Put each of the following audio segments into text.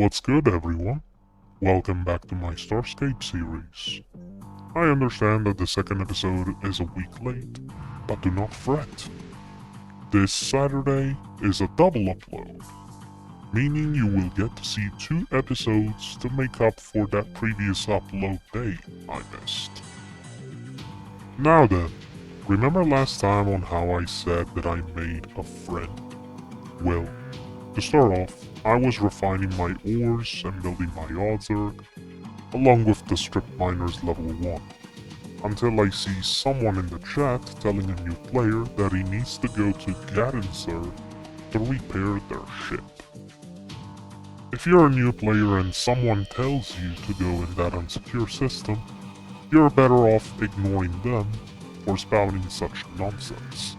What's good, everyone? Welcome back to my Starscape series. I understand that the second episode is a week late, but do not fret. This Saturday is a double upload, meaning you will get to see 2 episodes to make up for that previous upload day I missed. Now then, remember last time on how I said that I made a friend? Well, to start off, I was refining my ores and building my odds along with the strip miners level 1, until I see someone in the chat telling a new player that he needs to go to Gadensur to repair their ship. If you're a new player and someone tells you to go in that unsecure system, you're better off ignoring them for spouting such nonsense.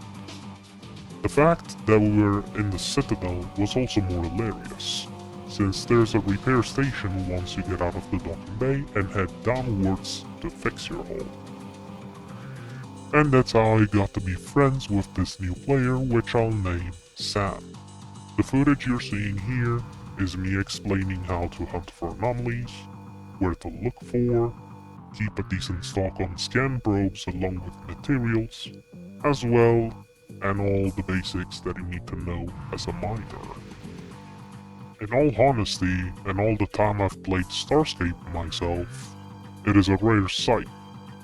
The fact that we were in the Citadel was also more hilarious, since there's a repair station once you get out of the docking bay and head downwards to fix your hull. And that's how I got to be friends with this new player, which I'll name Sam. The footage you're seeing here is me explaining how to hunt for anomalies, where to look for, keep a decent stock on scan probes along with materials, as well and all the basics that you need to know as a miner. In all honesty, and all the time I've played Starscape myself, it is a rare sight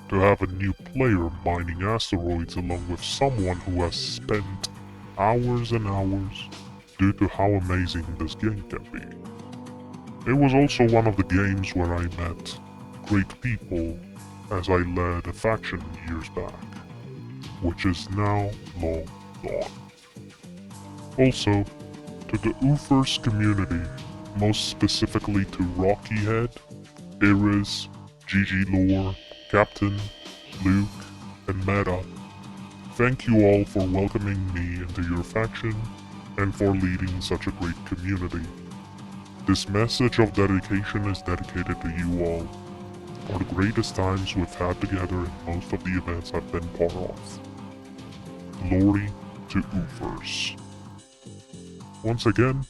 to have a new player mining asteroids along with someone who has spent hours and hours due to how amazing this game can be. It was also one of the games where I met great people as I led a faction years back, which is now long gone. Also, to the Oofers community, most specifically to Rocky Head, Iris, Gigi Lore, Captain, Luke, and Meta, thank you all for welcoming me into your faction and for leading such a great community. This message of dedication is dedicated to you all, for the greatest times we've had together in most of the events I've been part of. Glory to Oofers. Once again,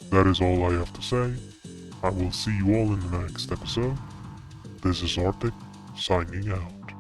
that is all I have to say. I will see you all in the next episode. This is Arctic, signing out.